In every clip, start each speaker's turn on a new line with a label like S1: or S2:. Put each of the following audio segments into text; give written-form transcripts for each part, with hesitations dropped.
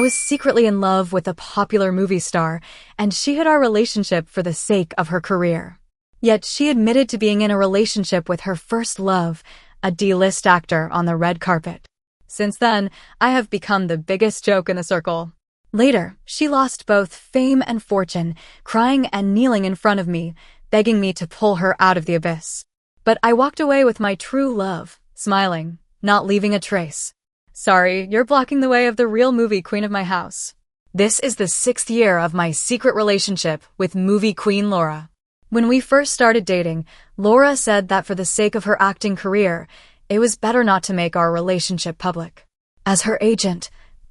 S1: was secretly in love with a popular movie star, and she hid our relationship for the sake of her career. Yet she admitted to being in a relationship with her first love, a D-list actor on the red carpet. Since then, I have become the biggest joke in the circle. Later, she lost both fame and fortune, crying and kneeling in front of me, begging me to pull her out of the abyss. But I walked away with my true love, smiling, not leaving a trace. Sorry, you're blocking the way of the real movie queen of my house. This is the 6th year of my secret relationship with movie queen Laura. When we first started dating, Laura said that for the sake of her acting career, it was better not to make our relationship public. As her agent,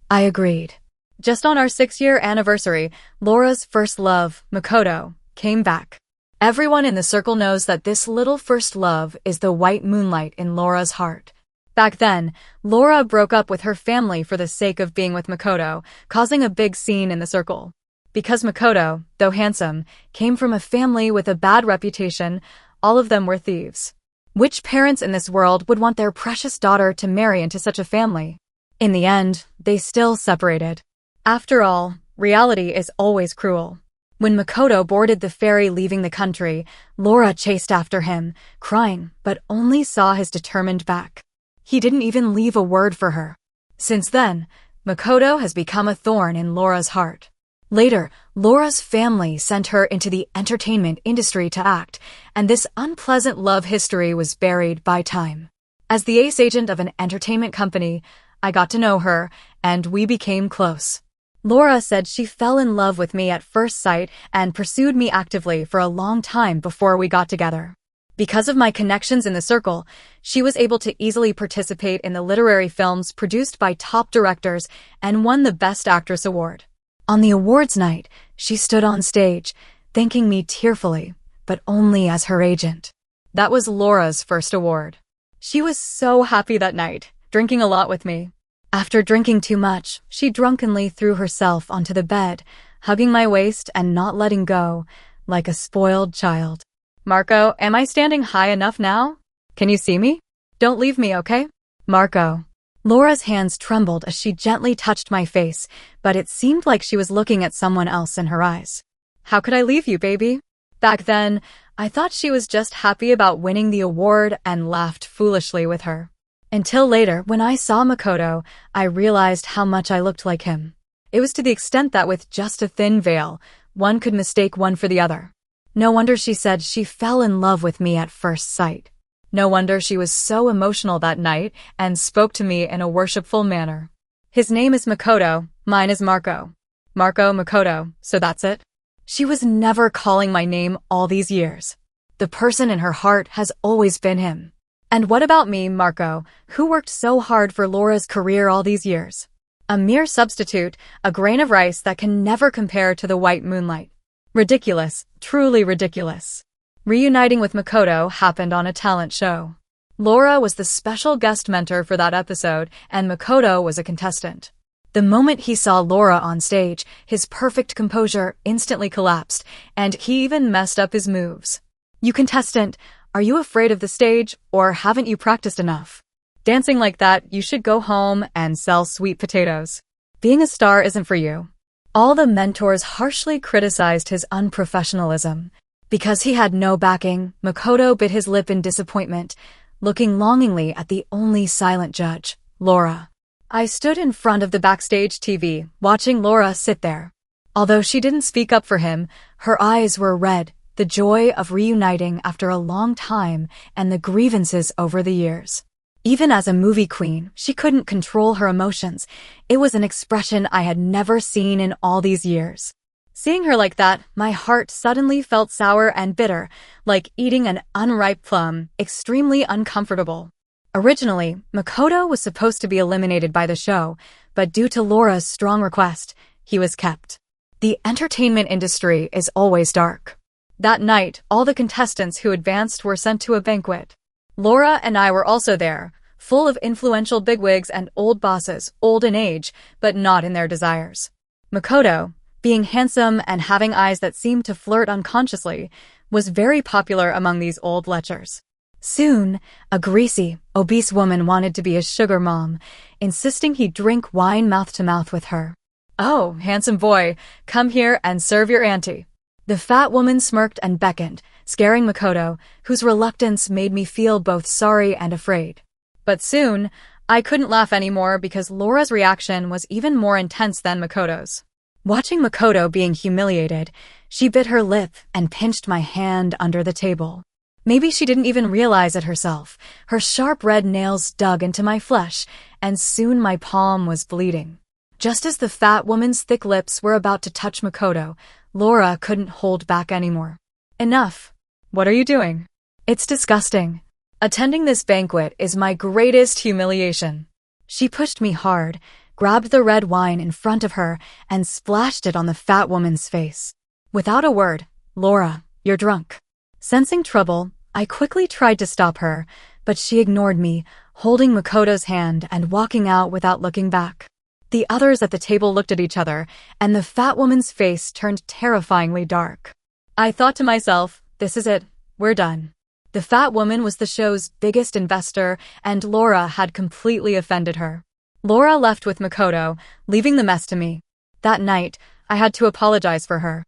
S1: I agreed. Just on our 6-year anniversary, Laura's first love, Makoto, came back. Everyone in the circle knows that this little first love is the white moonlight in Laura's heart. Back then, Laura broke up with her family for the sake of being with Makoto, causing a big scene in the circle. Because Makoto, though handsome, came from a family with a bad reputation, all of them were thieves. Which parents in this world would want their precious daughter to marry into such a family? In the end, they still separated. After all, reality is always cruel. When Makoto boarded the ferry leaving the country, Laura chased after him, crying, but only saw his determined back. He didn't even leave a word for her. Since then, Makoto has become a thorn in Laura's heart. Later, Laura's family sent her into the entertainment industry to act, and this unpleasant love history was buried by time. As the ace agent of an entertainment company, I got to know her, and we became close. Laura said she fell in love with me at first sight and pursued me actively for a long time before we got together. Because of my connections in the circle, she was able to easily participate in the literary films produced by top directors and won the Best Actress award. On the awards night, she stood on stage, thanking me tearfully, but only as her agent. That was Laura's first award. She was so happy that night, drinking a lot with me. After drinking too much, she drunkenly threw herself onto the bed, hugging my waist and not letting go, like a spoiled child. Marco, am I standing high enough now? Can you see me? Don't leave me, okay? Marco. Laura's hands trembled as she gently touched my face, but it seemed like she was looking at someone else in her eyes. How could I leave you, baby? Back then, I thought she was just happy about winning the award and laughed foolishly with her. Until later, when I saw Makoto, I realized how much I looked like him. It was to the extent that with just a thin veil, one could mistake one for the other. No wonder she said she fell in love with me at first sight. No wonder she was so emotional that night and spoke to me in a worshipful manner. His name is Makoto, mine is Marco. Marco Makoto, so that's it? She was never calling my name all these years. The person in her heart has always been him. And what about me, Marco, who worked so hard for Laura's career all these years? A mere substitute, a grain of rice that can never compare to the white moonlight. Ridiculous, truly ridiculous. Reuniting with Makoto happened on a talent show. Laura was the special guest mentor for that episode, and Makoto was a contestant. The moment he saw Laura on stage, his perfect composure instantly collapsed, and he even messed up his moves. You contestant, are you afraid of the stage, or haven't you practiced enough? Dancing like that, you should go home and sell sweet potatoes. Being a star isn't for you. All the mentors harshly criticized his unprofessionalism. Because he had no backing, Makoto bit his lip in disappointment, looking longingly at the only silent judge, Laura. I stood in front of the backstage TV, watching Laura sit there. Although she didn't speak up for him, her eyes were red, the joy of reuniting after a long time and the grievances over the years. Even as a movie queen, she couldn't control her emotions. It was an expression I had never seen in all these years. Seeing her like that, my heart suddenly felt sour and bitter, like eating an unripe plum, extremely uncomfortable. Originally, Makoto was supposed to be eliminated by the show, but due to Laura's strong request, he was kept. The entertainment industry is always dark. That night, all the contestants who advanced were sent to a banquet. Laura and I were also there, full of influential bigwigs and old bosses, old in age, but not in their desires. Makoto, being handsome and having eyes that seemed to flirt unconsciously, was very popular among these old lechers. Soon, a greasy, obese woman wanted to be his sugar mom, insisting he drink wine mouth to mouth with her. "Oh, handsome boy, come here and serve your auntie." The fat woman smirked and beckoned, scaring Makoto, whose reluctance made me feel both sorry and afraid. But soon, I couldn't laugh anymore because Laura's reaction was even more intense than Makoto's. Watching Makoto being humiliated, she bit her lip and pinched my hand under the table. Maybe she didn't even realize it herself. Her sharp red nails dug into my flesh, and soon my palm was bleeding. Just as the fat woman's thick lips were about to touch Makoto, Laura couldn't hold back anymore. "Enough. What are you doing? It's disgusting. Attending this banquet is my greatest humiliation." She pushed me hard, grabbed the red wine in front of her, and splashed it on the fat woman's face. Without a word, "Laura, you're drunk." Sensing trouble, I quickly tried to stop her, but she ignored me, holding Makoto's hand and walking out without looking back. The others at the table looked at each other, and the fat woman's face turned terrifyingly dark. I thought to myself, this is it, we're done. The fat woman was the show's biggest investor, and Laura had completely offended her. Laura left with Makoto, leaving the mess to me. That night, I had to apologize for her.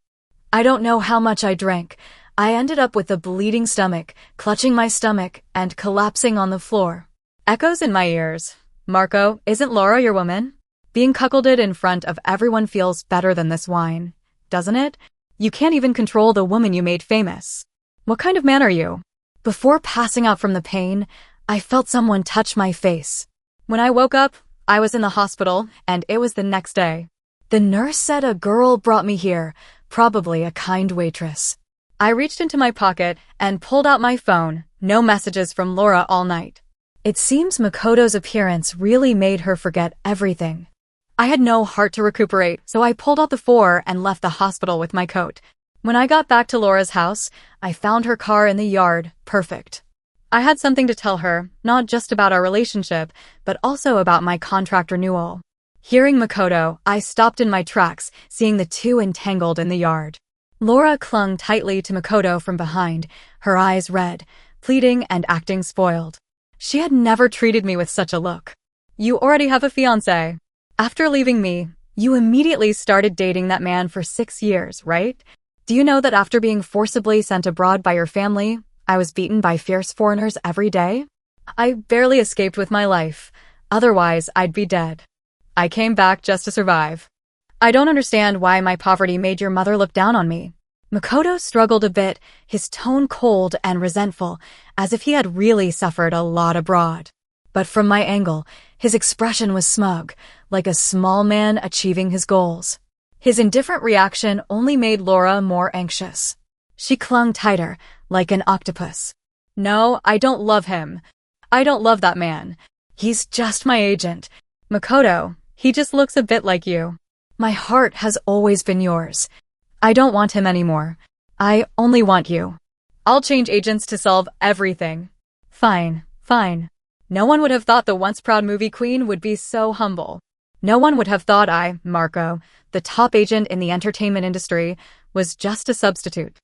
S1: I don't know how much I drank. I ended up with a bleeding stomach, clutching my stomach, and collapsing on the floor. Echoes in my ears. "Marco, isn't Laura your woman?" Being cuckolded in front of everyone feels better than this wine, doesn't it? You can't even control the woman you made famous. What kind of man are you? Before passing out from the pain, I felt someone touch my face. When I woke up, I was in the hospital, and it was the next day. The nurse said a girl brought me here, probably a kind waitress. I reached into my pocket and pulled out my phone. No messages from Laura all night. It seems Makoto's appearance really made her forget everything. I had no heart to recuperate, so I pulled out the 4 and left the hospital with my coat. When I got back to Laura's house, I found her car in the yard, perfect. I had something to tell her, not just about our relationship, but also about my contract renewal. Hearing Makoto, I stopped in my tracks, seeing the two entangled in the yard. Laura clung tightly to Makoto from behind, her eyes red, pleading and acting spoiled. She had never treated me with such a look. "You already have a fiancé. After leaving me, you immediately started dating that man for 6 years, right? Do you know that after being forcibly sent abroad by your family, I was beaten by fierce foreigners every day? I barely escaped with my life. Otherwise, I'd be dead. I came back just to survive. I don't understand why my poverty made your mother look down on me." Makoto struggled a bit, his tone cold and resentful, as if he had really suffered a lot abroad. But from my angle, his expression was smug, like a small man achieving his goals. His indifferent reaction only made Laura more anxious. She clung tighter, like an octopus. "No, I don't love him. I don't love that man. He's just my agent. Makoto, he just looks a bit like you. My heart has always been yours. I don't want him anymore. I only want you. I'll change agents to solve everything." "Fine, fine." No one would have thought the once proud movie queen would be so humble. No one would have thought I, Marco, the top agent in the entertainment industry, was just a substitute.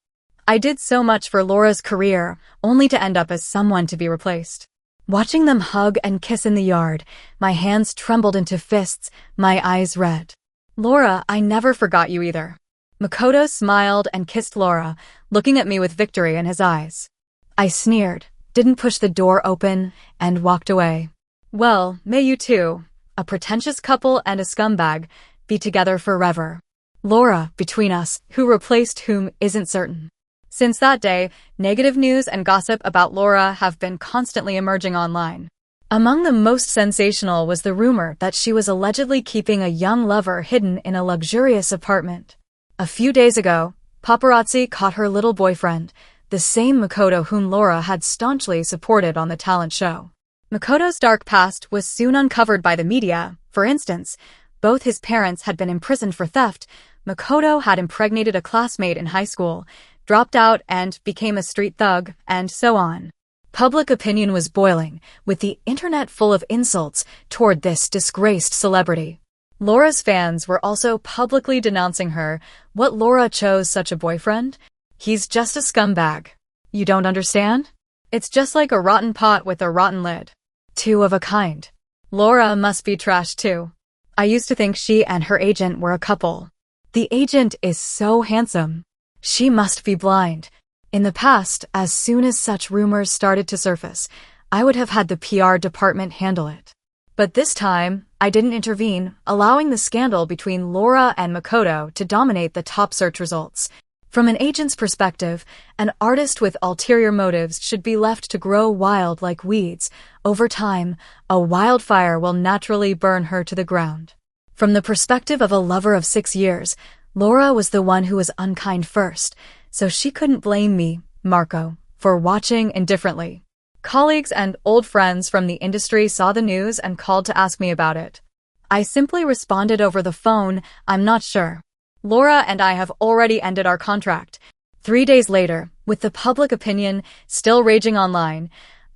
S1: I did so much for Laura's career, only to end up as someone to be replaced. Watching them hug and kiss in the yard, my hands trembled into fists, my eyes red. "Laura, I never forgot you either." Makoto smiled and kissed Laura, looking at me with victory in his eyes. I sneered, didn't push the door open, and walked away. Well, may you two, a pretentious couple and a scumbag, be together forever. Laura, between us, who replaced whom isn't certain. Since that day, negative news and gossip about Laura have been constantly emerging online. Among the most sensational was the rumor that she was allegedly keeping a young lover hidden in a luxurious apartment. A few days ago, paparazzi caught her little boyfriend, the same Makoto whom Laura had staunchly supported on the talent show. Makoto's dark past was soon uncovered by the media. For instance, both his parents had been imprisoned for theft. Makoto had impregnated a classmate in high school, dropped out and became a street thug, and so on. Public opinion was boiling, with the internet full of insults toward this disgraced celebrity. Laura's fans were also publicly denouncing her. What, Laura chose such a boyfriend? He's just a scumbag. You don't understand? It's just like a rotten pot with a rotten lid. Two of a kind. Laura must be trash too. I used to think she and her agent were a couple. The agent is so handsome. She must be blind. In the past, as soon as such rumors started to surface, I would have had the PR department handle it. But this time, I didn't intervene, allowing the scandal between Laura and Makoto to dominate the top search results. From an agent's perspective, an artist with ulterior motives should be left to grow wild like weeds. Over time, a wildfire will naturally burn her to the ground. From the perspective of a lover of 6 years, Laura was the one who was unkind first, so she couldn't blame me, Marco, for watching indifferently. Colleagues and old friends from the industry saw the news and called to ask me about it. I simply responded over the phone, "I'm not sure. Laura and I have already ended our contract." 3 days later, with the public opinion still raging online,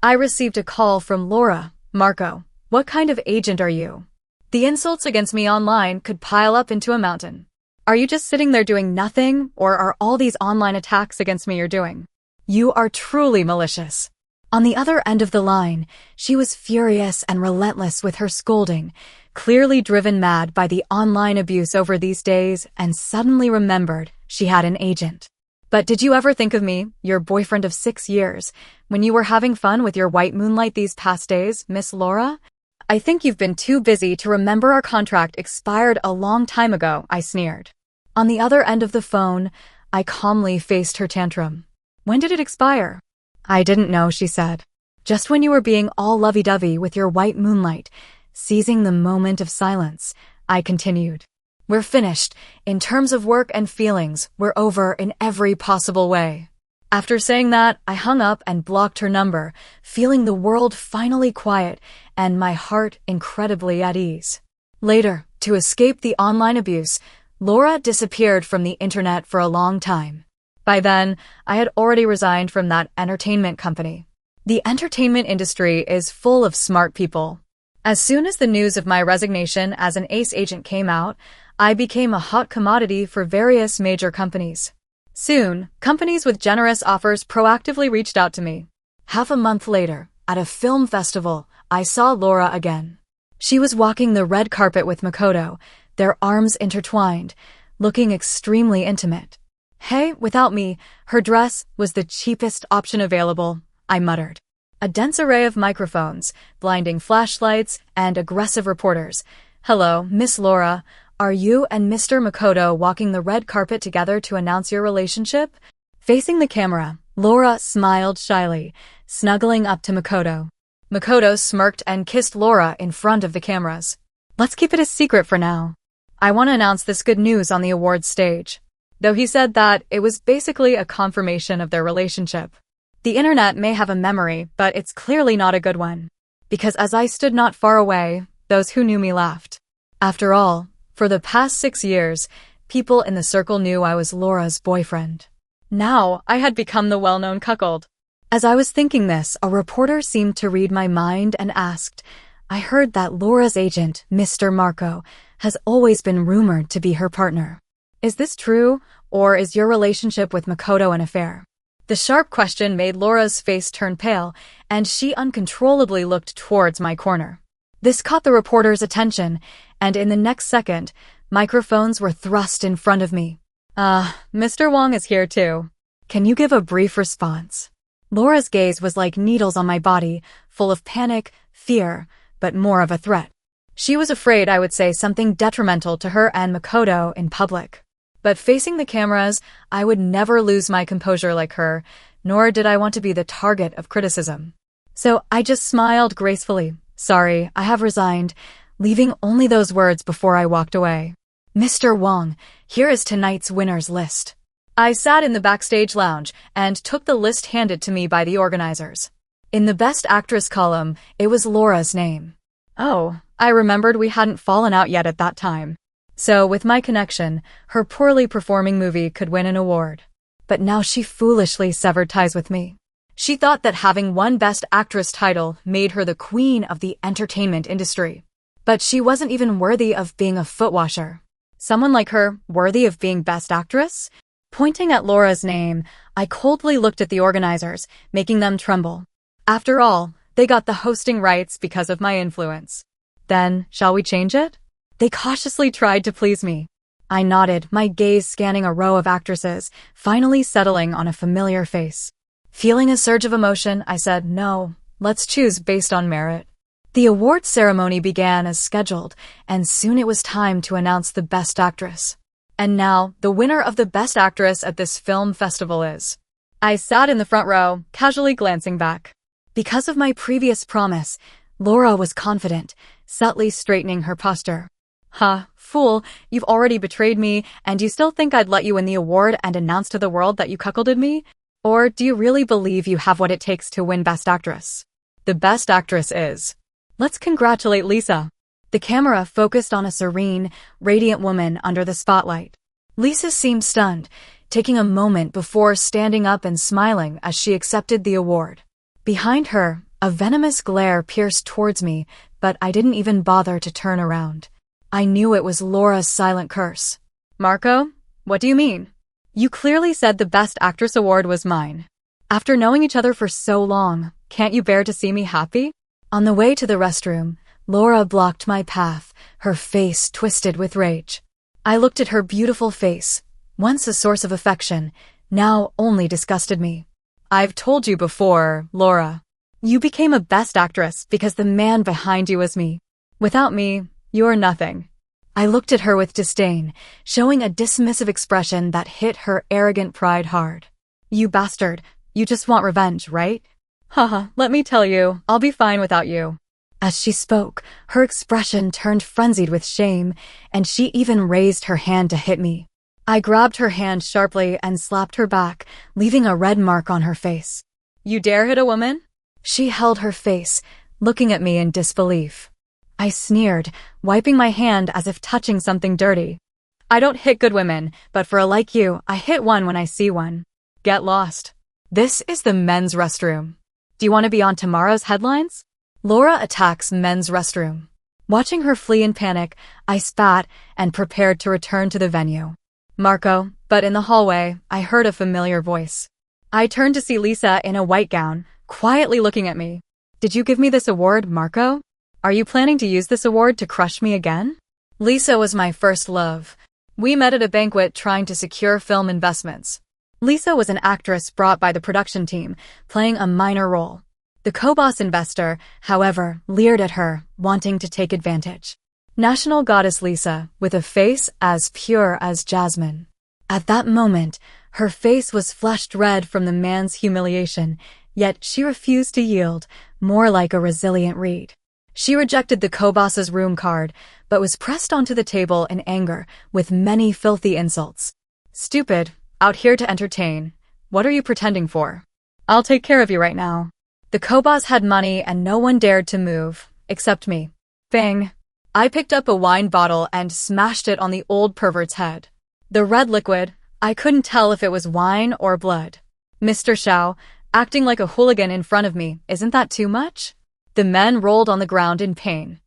S1: I received a call from Laura. "Marco, what kind of agent are you? The insults against me online could pile up into a mountain. Are you just sitting there doing nothing, or are all these online attacks against me you're doing? You are truly malicious." On the other end of the line, she was furious and relentless with her scolding, clearly driven mad by the online abuse over these days, and suddenly remembered she had an agent. "But did you ever think of me, your boyfriend of 6 years, when you were having fun with your white moonlight these past days, Miss Laura? I think you've been too busy to remember our contract expired a long time ago," I sneered. On the other end of the phone, I calmly faced her tantrum. "When did it expire?" "I didn't know," she said. "Just when you were being all lovey-dovey with your white moonlight." Seizing the moment of silence, I continued. "We're finished. In terms of work and feelings, we're over in every possible way." After saying that, I hung up and blocked her number, feeling the world finally quiet and my heart incredibly at ease. Later, to escape the online abuse, Laura disappeared from the internet for a long time. By then, I had already resigned from that entertainment company. The entertainment industry is full of smart people. As soon as the news of my resignation as an ace agent came out, I became a hot commodity for various major companies. Soon, companies with generous offers proactively reached out to me. Half a month later, at a film festival, I saw Laura again. She was walking the red carpet with Makoto, their arms intertwined, looking extremely intimate. "Hey, without me, her dress was the cheapest option available," I muttered. A dense array of microphones, blinding flashlights, and aggressive reporters. "Hello, Miss Laura. Are you and Mr. Makoto walking the red carpet together to announce your relationship?" Facing the camera, Laura smiled shyly, snuggling up to Makoto. Makoto smirked and kissed Laura in front of the cameras. "Let's keep it a secret for now. I want to announce this good news on the awards stage." Though he said that it was basically a confirmation of their relationship. The internet may have a memory, but it's clearly not a good one. Because as I stood not far away, those who knew me laughed. After all, for the past 6 years, people in the circle knew I was Laura's boyfriend. Now, I had become the well-known cuckold. As I was thinking this, a reporter seemed to read my mind and asked, "I heard that Laura's agent, Mr. Marco, has always been rumored to be her partner. Is this true, or is your relationship with Makoto an affair?" The sharp question made Laura's face turn pale, and she uncontrollably looked towards my corner. This caught the reporter's attention, and in the next second, microphones were thrust in front of me. Mr. Wong is here too. Can you give a brief response?" Laura's gaze was like needles on my body, full of panic, fear, but more of a threat. She was afraid I would say something detrimental to her and Makoto in public. But facing the cameras, I would never lose my composure like her, nor did I want to be the target of criticism. So I just smiled gracefully. "Sorry, I have resigned," leaving only those words before I walked away. "Mr. Wong, here is tonight's winners list." I sat in the backstage lounge and took the list handed to me by the organizers. In the Best Actress column, it was Laura's name. Oh, I remembered we hadn't fallen out yet at that time. So, with my connection, her poorly performing movie could win an award. But now she foolishly severed ties with me. She thought that having one Best Actress title made her the queen of the entertainment industry. But she wasn't even worthy of being a foot washer. Someone like her, worthy of being Best Actress? Pointing at Laura's name, I coldly looked at the organizers, making them tremble. After all, they got the hosting rights because of my influence. Then, shall we change it? They cautiously tried to please me. I nodded, my gaze scanning a row of actresses, finally settling on a familiar face. Feeling a surge of emotion, I said, no, let's choose based on merit. The awards ceremony began as scheduled, and soon it was time to announce the Best Actress. And now, the winner of the Best Actress at this film festival is... I sat in the front row, casually glancing back. Because of my previous promise, Laura was confident, subtly straightening her posture. Ha, fool, you've already betrayed me, and you still think I'd let you win the award and announce to the world that you cuckolded me? Or do you really believe you have what it takes to win Best Actress? The Best Actress is... Let's congratulate Lisa. The camera focused on a serene, radiant woman under the spotlight. Lisa seemed stunned, taking a moment before standing up and smiling as she accepted the award. Behind her, a venomous glare pierced towards me, but I didn't even bother to turn around. I knew it was Laura's silent curse. Marco, what do you mean? You clearly said the Best Actress award was mine. After knowing each other for so long, can't you bear to see me happy? On the way to the restroom, Laura blocked my path, her face twisted with rage. I looked at her beautiful face, once a source of affection, now only disgusted me. I've told you before, Laura. You became a Best Actress because the man behind you was me. Without me, you're nothing. I looked at her with disdain, showing a dismissive expression that hit her arrogant pride hard. You bastard, you just want revenge, right? Haha, let me tell you, I'll be fine without you. As she spoke, her expression turned frenzied with shame, and she even raised her hand to hit me. I grabbed her hand sharply and slapped her back, leaving a red mark on her face. You dare hit a woman? She held her face, looking at me in disbelief. I sneered, wiping my hand as if touching something dirty. I don't hit good women, but for a like you, I hit one when I see one. Get lost. This is the men's restroom. Do you want to be on tomorrow's headlines? Laura attacks men's restroom. Watching her flee in panic, I spat and prepared to return to the venue. Marco, but in the hallway, I heard a familiar voice. I turned to see Lisa in a white gown, quietly looking at me. Did you give me this award, Marco? Are you planning to use this award to crush me again? Lisa was my first love. We met at a banquet trying to secure film investments. Lisa was an actress brought by the production team, playing a minor role. The co-boss investor, however, leered at her, wanting to take advantage. National goddess Lisa, with a face as pure as jasmine. At that moment, her face was flushed red from the man's humiliation, yet she refused to yield, more like a resilient reed. She rejected the co-boss's room card, but was pressed onto the table in anger, with many filthy insults. Stupid, out here to entertain. What are you pretending for? I'll take care of you right now. The co-boss had money and no one dared to move, except me. Bang! I picked up a wine bottle and smashed it on the old pervert's head. The red liquid, I couldn't tell if it was wine or blood. Mr. Shao, acting like a hooligan in front of me, isn't that too much? The men rolled on the ground in pain.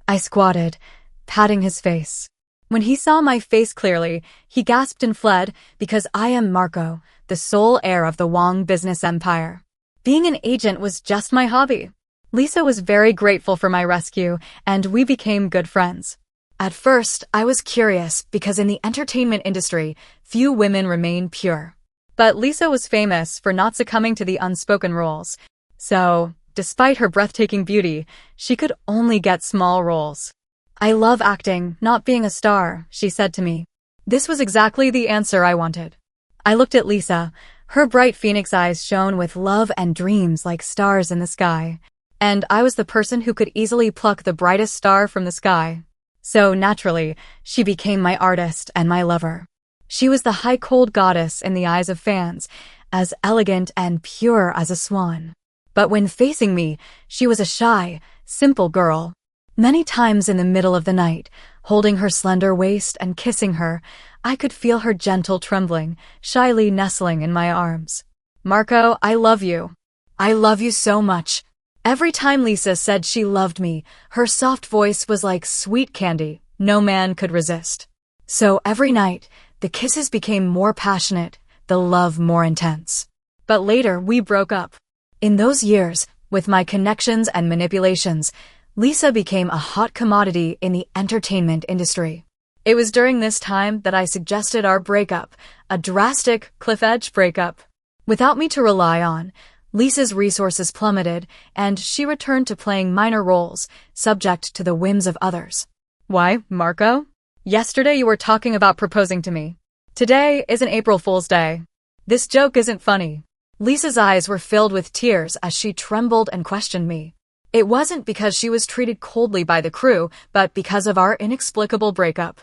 S1: I squatted, patting his face. When he saw my face clearly, he gasped and fled because I am Marco, the sole heir of the Wong business empire. Being an agent was just my hobby. Lisa was very grateful for my rescue, and we became good friends. At first, I was curious because in the entertainment industry, few women remain pure. But Lisa was famous for not succumbing to the unspoken rules. So, despite her breathtaking beauty, she could only get small roles. I love acting, not being a star, she said to me. This was exactly the answer I wanted. I looked at Lisa. Her bright phoenix eyes shone with love and dreams like stars in the sky. And I was the person who could easily pluck the brightest star from the sky. So naturally, she became my artist and my lover. She was the high-cold goddess in the eyes of fans, as elegant and pure as a swan. But when facing me, she was a shy, simple girl. Many times in the middle of the night, holding her slender waist and kissing her, I could feel her gentle trembling, shyly nestling in my arms. Marco, I love you. I love you so much. Every time Lisa said she loved me, her soft voice was like sweet candy, no man could resist. So every night, the kisses became more passionate, the love more intense. But later, we broke up. In those years, with my connections and manipulations, Lisa became a hot commodity in the entertainment industry. It was during this time that I suggested our breakup, a drastic, cliff-edge breakup. Without me to rely on, Lisa's resources plummeted, and she returned to playing minor roles, subject to the whims of others. Why, Marco? Yesterday you were talking about proposing to me. Today is an April Fool's Day. This joke isn't funny. Lisa's eyes were filled with tears as she trembled and questioned me. It wasn't because she was treated coldly by the crew, but because of our inexplicable breakup.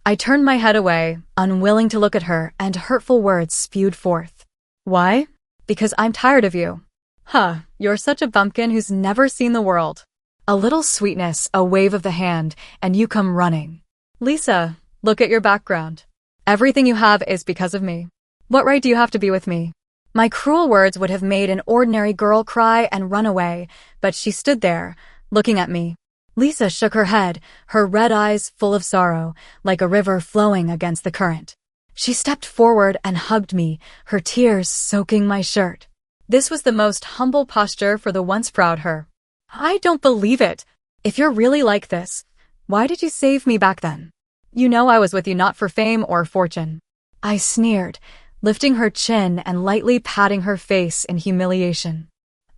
S1: I turned my head away, unwilling to look at her, and hurtful words spewed forth. Why? Because I'm tired of you. Huh, you're such a bumpkin who's never seen the world. A little sweetness, a wave of the hand, and you come running. Lisa, look at your background. Everything you have is because of me. What right do you have to be with me? My cruel words would have made an ordinary girl cry and run away, but she stood there, looking at me. Lisa shook her head, her red eyes full of sorrow, like a river flowing against the current. She stepped forward and hugged me, her tears soaking my shirt. This was the most humble posture for the once proud her. I don't believe it. If you're really like this, why did you save me back then? You know I was with you not for fame or fortune. I sneered, lifting her chin and lightly patting her face in humiliation.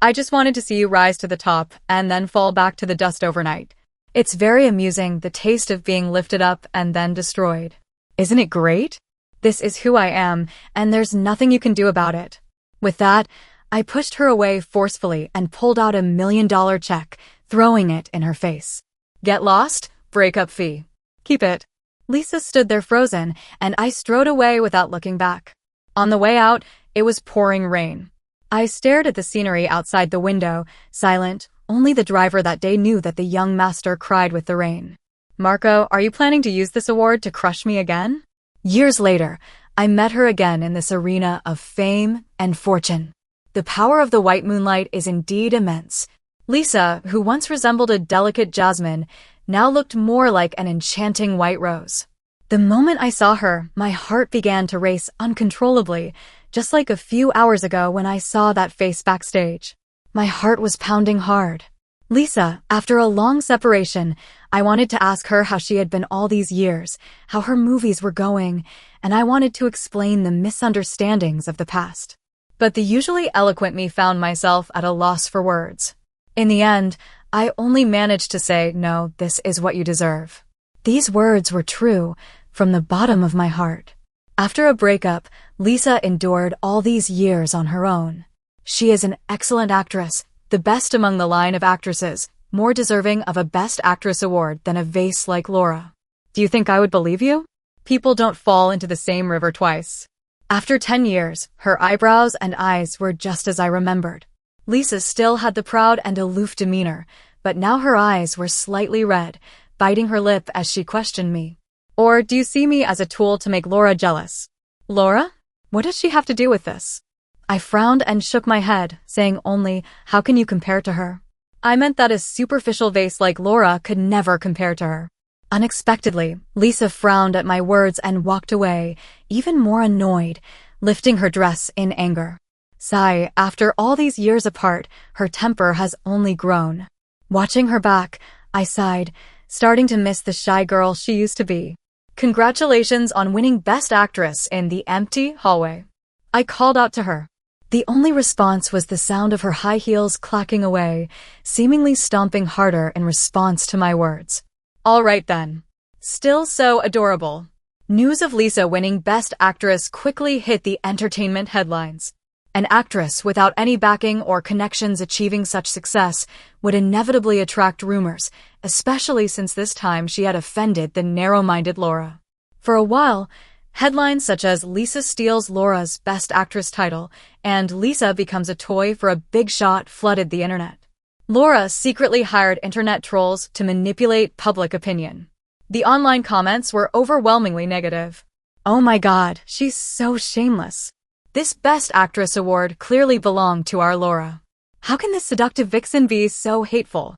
S1: I just wanted to see you rise to the top and then fall back to the dust overnight. It's very amusing, the taste of being lifted up and then destroyed. Isn't it great? This is who I am, and there's nothing you can do about it. With that, I pushed her away forcefully and pulled out $1 million check, throwing it in her face. Get lost? Breakup fee. Keep it. Lisa stood there frozen, and I strode away without looking back. On the way out, it was pouring rain. I stared at the scenery outside the window, silent. Only the driver that day knew that the young master cried with the rain. Marco, are you planning to use this award to crush me again? Years later, I met her again in this arena of fame and fortune. The power of the white moonlight is indeed immense. Lisa, who once resembled a delicate jasmine, now looked more like an enchanting white rose. The moment I saw her, my heart began to race uncontrollably, just like a few hours ago when I saw that face backstage. My heart was pounding hard. Lisa, after a long separation, I wanted to ask her how she had been all these years, how her movies were going, and I wanted to explain the misunderstandings of the past. But the usually eloquent me found myself at a loss for words. In the end, I only managed to say, no, this is what you deserve. These words were true, from the bottom of my heart. After a breakup, Lisa endured all these years on her own. She is an excellent actress, the best among the line of actresses, more deserving of a Best Actress award than a vase like Laura. Do you think I would believe you? People don't fall into the same river twice. After 10 years, her eyebrows and eyes were just as I remembered. Lisa still had the proud and aloof demeanor, but now her eyes were slightly red, biting her lip as she questioned me. Or do you see me as a tool to make Laura jealous? Laura? What does she have to do with this? I frowned and shook my head, saying only, how can you compare to her? I meant that a superficial vase like Laura could never compare to her. Unexpectedly, Lisa frowned at my words and walked away, even more annoyed, lifting her dress in anger. Sigh, after all these years apart, her temper has only grown. Watching her back, I sighed, starting to miss the shy girl she used to be. Congratulations on winning Best Actress in The Empty Hallway. I called out to her. The only response was the sound of her high heels clacking away, seemingly stomping harder in response to my words. All right then. Still so adorable. News of Lisa winning Best Actress quickly hit the entertainment headlines. An actress without any backing or connections achieving such success would inevitably attract rumors, especially since this time she had offended the narrow-minded Laura. For a while, headlines such as Lisa steals Laura's Best Actress title and Lisa becomes a toy for a big shot flooded the internet. Laura secretly hired internet trolls to manipulate public opinion. The online comments were overwhelmingly negative. Oh my God, she's so shameless. This Best Actress award clearly belonged to our Laura. How can this seductive vixen be so hateful?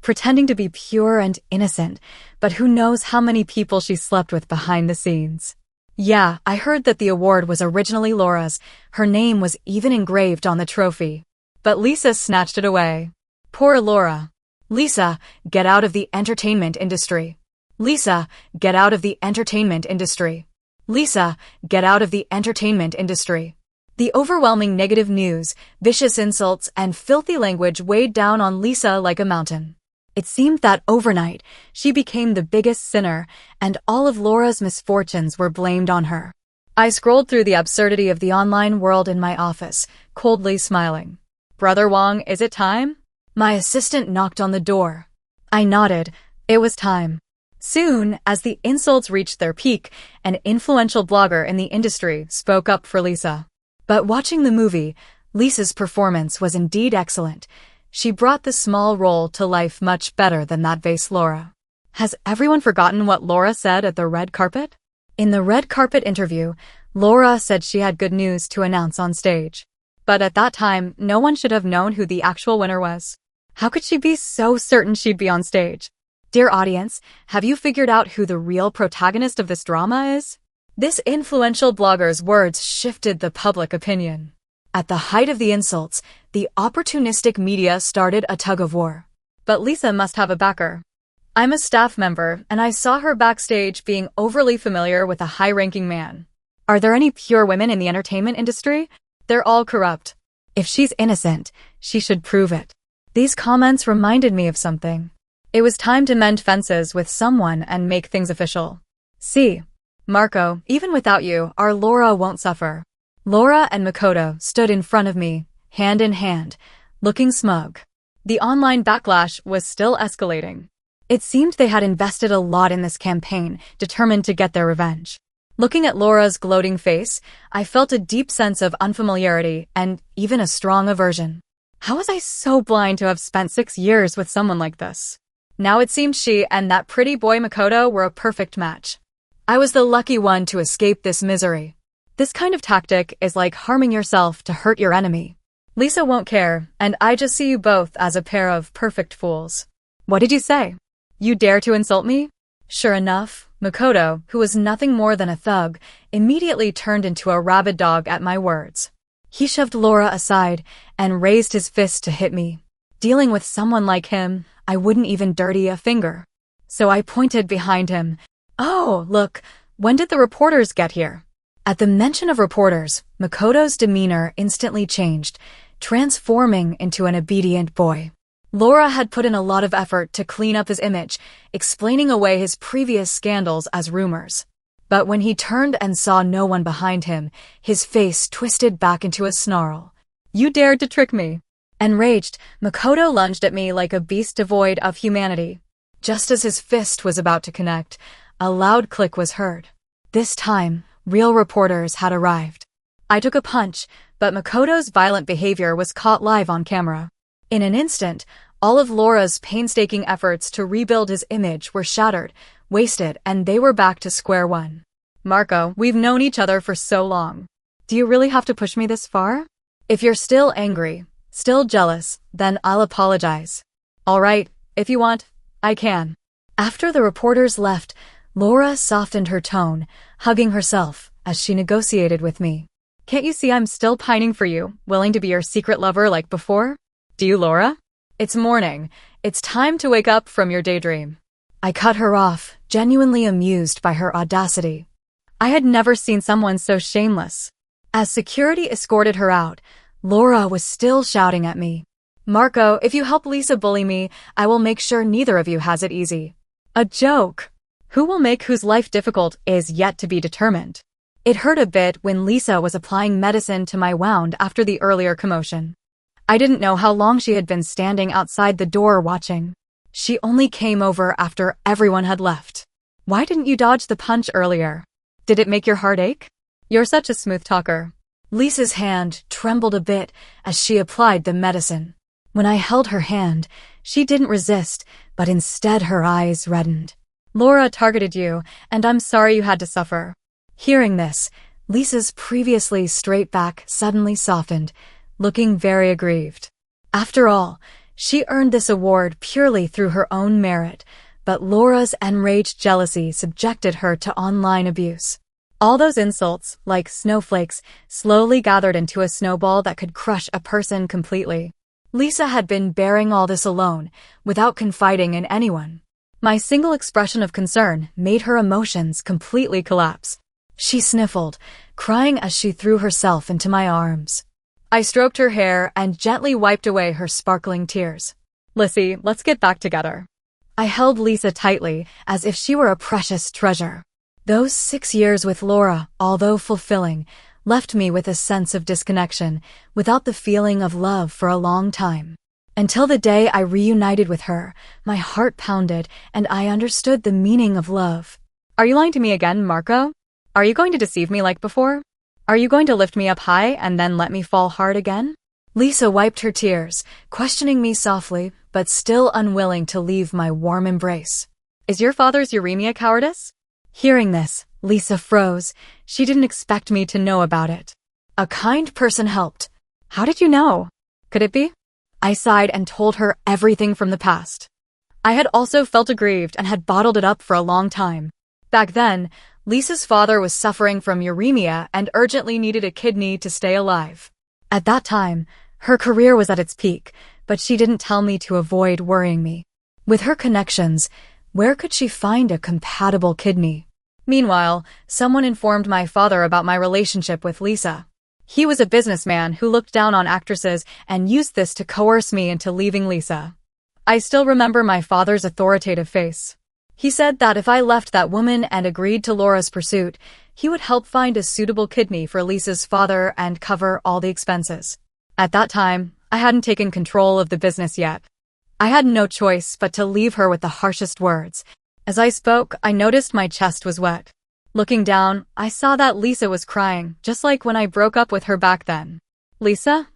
S1: Pretending to be pure and innocent, but who knows how many people she slept with behind the scenes. Yeah, I heard that the award was originally Laura's. Her name was even engraved on the trophy. But Lisa snatched it away. Poor Laura. Lisa, get out of the entertainment industry. Lisa, get out of the entertainment industry. Lisa, get out of the entertainment industry. The overwhelming negative news, vicious insults, and filthy language weighed down on Lisa like a mountain. It seemed that overnight, she became the biggest sinner, and all of Laura's misfortunes were blamed on her. I scrolled through the absurdity of the online world in my office, coldly smiling. Brother Wong, is it time? My assistant knocked on the door. I nodded. It was time. Soon, as the insults reached their peak, an influential blogger in the industry spoke up for Lisa. But watching the movie, Lisa's performance was indeed excellent. She brought the small role to life much better than that vase Laura. Has everyone forgotten what Laura said at the red carpet? In the red carpet interview, Laura said she had good news to announce on stage. But at that time, no one should have known who the actual winner was. How could she be so certain she'd be on stage? Dear audience, have you figured out who the real protagonist of this drama is? This influential blogger's words shifted the public opinion. At the height of the insults, the opportunistic media started a tug-of-war. But Lisa must have a backer. I'm a staff member, and I saw her backstage being overly familiar with a high-ranking man. Are there any pure women in the entertainment industry? They're all corrupt. If she's innocent, she should prove it. These comments reminded me of something. It was time to mend fences with someone and make things official. See, Marco, even without you, our Laura won't suffer. Laura and Makoto stood in front of me, hand in hand, looking smug. The online backlash was still escalating. It seemed they had invested a lot in this campaign, determined to get their revenge. Looking at Laura's gloating face, I felt a deep sense of unfamiliarity and even a strong aversion. How was I so blind to have spent 6 years with someone like this? Now it seemed she and that pretty boy Makoto were a perfect match. I was the lucky one to escape this misery. This kind of tactic is like harming yourself to hurt your enemy. Lisa won't care, and I just see you both as a pair of perfect fools. What did you say? You dare to insult me? Sure enough, Makoto, who was nothing more than a thug, immediately turned into a rabid dog at my words. He shoved Laura aside and raised his fist to hit me. Dealing with someone like him, I wouldn't even dirty a finger. So I pointed behind him. Oh, look, when did the reporters get here? At the mention of reporters, Makoto's demeanor instantly changed, transforming into an obedient boy. Laura had put in a lot of effort to clean up his image, explaining away his previous scandals as rumors. But when he turned and saw no one behind him, his face twisted back into a snarl. You dared to trick me. Enraged, Makoto lunged at me like a beast devoid of humanity. Just as his fist was about to connect, a loud click was heard. This time, real reporters had arrived. I took a punch, but Makoto's violent behavior was caught live on camera. In an instant, all of Laura's painstaking efforts to rebuild his image were shattered, wasted, and they were back to square one. Marco, we've known each other for so long. Do you really have to push me this far? If you're still angry, still jealous, then I'll apologize. All right, if you want, I can. After the reporters left, Laura softened her tone, hugging herself as she negotiated with me. Can't you see I'm still pining for you, willing to be your secret lover like before? Do you, Laura? It's morning. It's time to wake up from your daydream. I cut her off, genuinely amused by her audacity. I had never seen someone so shameless. As security escorted her out, Laura was still shouting at me. Marco, if you help Lisa bully me, I will make sure neither of you has it easy. A joke. Who will make whose life difficult is yet to be determined. It hurt a bit when Lisa was applying medicine to my wound after the earlier commotion. I didn't know how long she had been standing outside the door watching. She only came over after everyone had left. Why didn't you dodge the punch earlier? Did it make your heart ache? You're such a smooth talker. Lisa's hand trembled a bit as she applied the medicine. When I held her hand, she didn't resist, but instead her eyes reddened. Laura targeted you, and I'm sorry you had to suffer. Hearing this, Lisa's previously straight back suddenly softened, looking very aggrieved. After all, she earned this award purely through her own merit, but Laura's enraged jealousy subjected her to online abuse. All those insults, like snowflakes, slowly gathered into a snowball that could crush a person completely. Lisa had been bearing all this alone, without confiding in anyone. My single expression of concern made her emotions completely collapse. She sniffled, crying as she threw herself into my arms. I stroked her hair and gently wiped away her sparkling tears. "Lissy, let's get back together." I held Lisa tightly, as if she were a precious treasure. Those 6 years with Laura, although fulfilling, left me with a sense of disconnection, without the feeling of love for a long time. Until the day I reunited with her, my heart pounded and I understood the meaning of love. "Are you lying to me again, Marco? Are you going to deceive me like before? Are you going to lift me up high and then let me fall hard again?" Lisa wiped her tears, questioning me softly, but still unwilling to leave my warm embrace. "Is your father's uremia cowardice?" Hearing this, Lisa froze. She didn't expect me to know about it. "A kind person helped." "How did you know? Could it be?" I sighed and told her everything from the past. I had also felt aggrieved and had bottled it up for a long time. Back then, Lisa's father was suffering from uremia and urgently needed a kidney to stay alive. At that time, her career was at its peak, but she didn't tell me to avoid worrying me. With her connections, where could she find a compatible kidney? Meanwhile, someone informed my father about my relationship with Lisa. He was a businessman who looked down on actresses and used this to coerce me into leaving Lisa. I still remember my father's authoritative face. He said that if I left that woman and agreed to Laura's pursuit, he would help find a suitable kidney for Lisa's father and cover all the expenses. At that time, I hadn't taken control of the business yet. I had no choice but to leave her with the harshest words. As I spoke, I noticed my chest was wet. Looking down, I saw that Lisa was crying, just like when I broke up with her back then. "Lisa,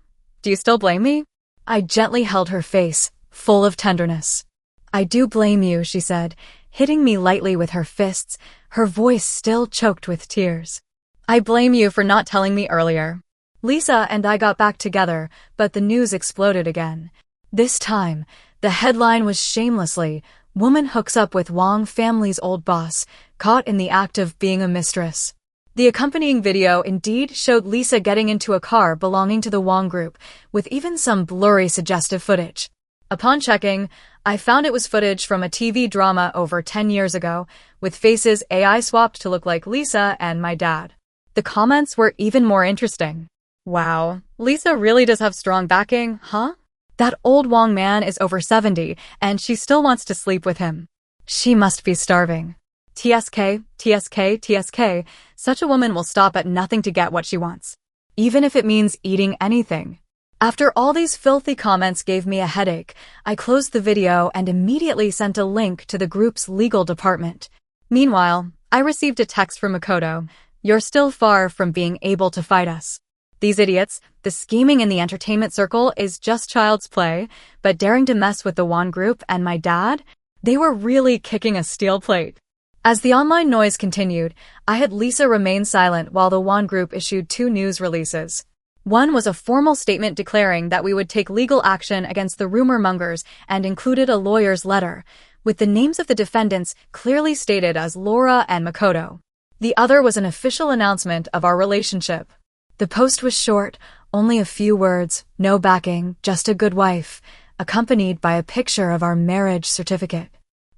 S1: do you still blame me?" I gently held her face, full of tenderness. "I do blame you," she said, hitting me lightly with her fists, her voice still choked with tears. "I blame you for not telling me earlier." Lisa and I got back together, but the news exploded again. This time, the headline was shamelessly, "Woman hooks up with Wong family's old boss, caught in the act of being a mistress." The accompanying video indeed showed Lisa getting into a car belonging to the Wong group, with even some blurry suggestive footage. Upon checking, I found it was footage from a TV drama over 10 years ago, with faces AI swapped to look like Lisa and my dad. The comments were even more interesting. "Wow, Lisa really does have strong backing, huh? That old Wong man is over 70, and she still wants to sleep with him. She must be starving. TSK, TSK, TSK, such a woman will stop at nothing to get what she wants, even if it means eating anything." After all these filthy comments gave me a headache, I closed the video and immediately sent a link to the group's legal department. Meanwhile, I received a text from Makoto. "You're still far from being able to fight us. These idiots, the scheming in the entertainment circle is just child's play, but daring to mess with the Won group and my dad, they were really kicking a steel plate." As the online noise continued, I had Lisa remain silent while the Won group issued 2 news releases. One was a formal statement declaring that we would take legal action against the rumor mongers and included a lawyer's letter, with the names of the defendants clearly stated as Laura and Makoto. The other was an official announcement of our relationship. The post was short, only a few words, no backing, just a good wife, accompanied by a picture of our marriage certificate.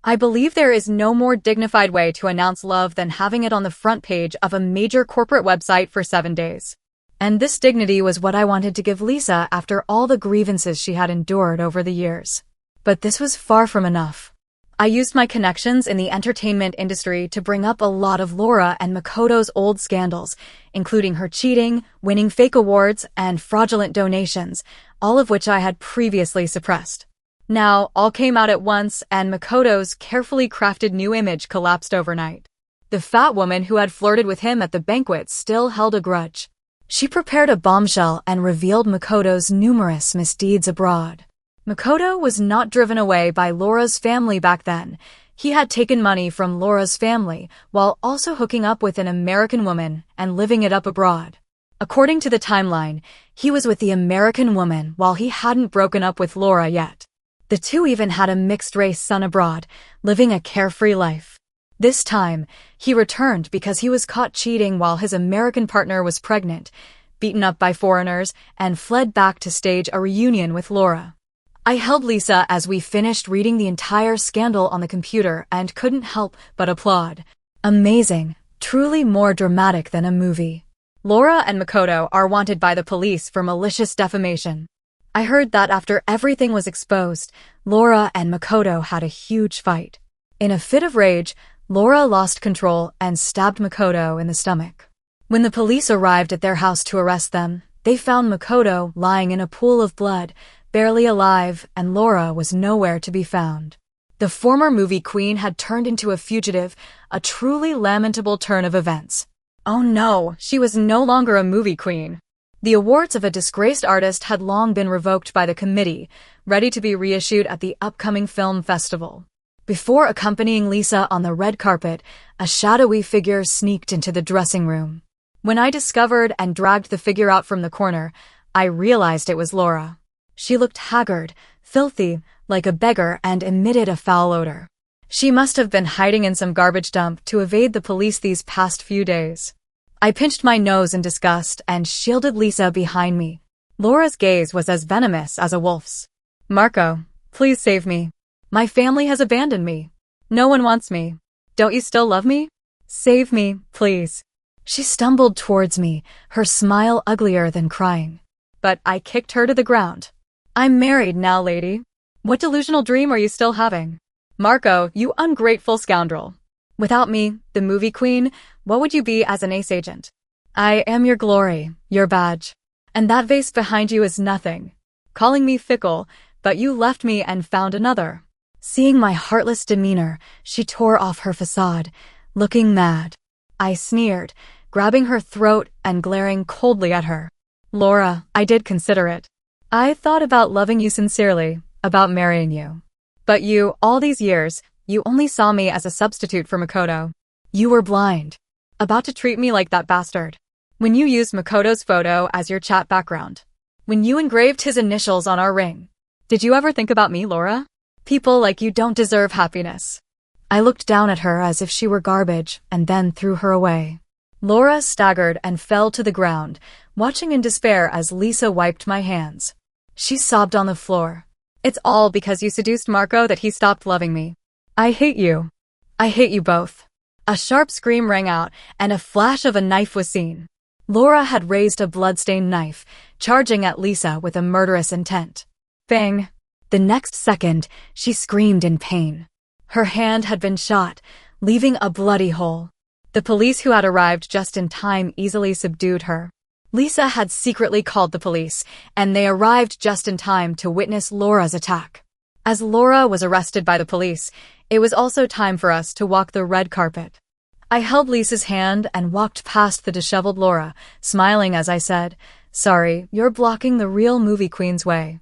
S1: I believe there is no more dignified way to announce love than having it on the front page of a major corporate website for 7 days. And this dignity was what I wanted to give Lisa after all the grievances she had endured over the years. But this was far from enough. I used my connections in the entertainment industry to bring up a lot of Laura and Makoto's old scandals, including her cheating, winning fake awards, and fraudulent donations, all of which I had previously suppressed. Now, all came out at once, and Makoto's carefully crafted new image collapsed overnight. The fat woman who had flirted with him at the banquet still held a grudge. She prepared a bombshell and revealed Makoto's numerous misdeeds abroad. Makoto was not driven away by Laura's family back then. He had taken money from Laura's family while also hooking up with an American woman and living it up abroad. According to the timeline, he was with the American woman while he hadn't broken up with Laura yet. The two even had a mixed-race son abroad, living a carefree life. This time, he returned because he was caught cheating while his American partner was pregnant. beaten up by foreigners, and fled back to stage a reunion with Laura. I held Lisa as we finished reading the entire scandal on the computer and couldn't help but applaud. Amazing, truly more dramatic than a movie. Laura and Makoto are wanted by the police for malicious defamation. I heard that after everything was exposed, Laura and Makoto had a huge fight. In a fit of rage, Laura lost control and stabbed Makoto in the stomach. When the police arrived at their house to arrest them, they found Makoto lying in a pool of blood, barely alive, and Laura was nowhere to be found. The former movie queen had turned into a fugitive, a truly lamentable turn of events. Oh no, she was no longer a movie queen. The awards of a disgraced artist had long been revoked by the committee, ready to be reissued at the upcoming film festival. Before accompanying Lisa on the red carpet, a shadowy figure sneaked into the dressing room. When I discovered and dragged the figure out from the corner, I realized it was Laura. She looked haggard, filthy, like a beggar, and emitted a foul odor. She must have been hiding in some garbage dump to evade the police these past few days. I pinched my nose in disgust and shielded Lisa behind me. Laura's gaze was as venomous as a wolf's. Marco, please save me. My family has abandoned me. No one wants me. Don't you still love me? Save me, please. She stumbled towards me, her smile uglier than crying. But I kicked her to the ground. I'm married now, lady. What delusional dream are you still having? Marco, you ungrateful scoundrel. Without me, the movie queen, what would you be as an ace agent? I am your glory, your badge. And that vase behind you is nothing. Calling me fickle, but you left me and found another. Seeing my heartless demeanor, she tore off her facade, looking mad. I sneered, grabbing her throat and glaring coldly at her. Laura, I did consider it. I thought about loving you sincerely, about marrying you. But you, all these years, you only saw me as a substitute for Makoto. You were blind. About to treat me like that bastard. When you used Makoto's photo as your chat background. When you engraved his initials on our ring. Did you ever think about me, Laura? People like you don't deserve happiness. I looked down at her as if she were garbage and then threw her away. Laura staggered and fell to the ground, watching in despair as Lisa wiped my hands. She sobbed on the floor. It's all because you seduced Marco that he stopped loving me. I hate you. I hate you both. A sharp scream rang out, and a flash of a knife was seen. Laura had raised a blood-stained knife, charging at Lisa with a murderous intent. Bang! The next second, she screamed in pain. Her hand had been shot, leaving a bloody hole. The police who had arrived just in time easily subdued her. Lisa had secretly called the police, and they arrived just in time to witness Laura's attack. As Laura was arrested by the police, it was also time for us to walk the red carpet. I held Lisa's hand and walked past the disheveled Laura, smiling as I said, "Sorry, you're blocking the real movie queen's way."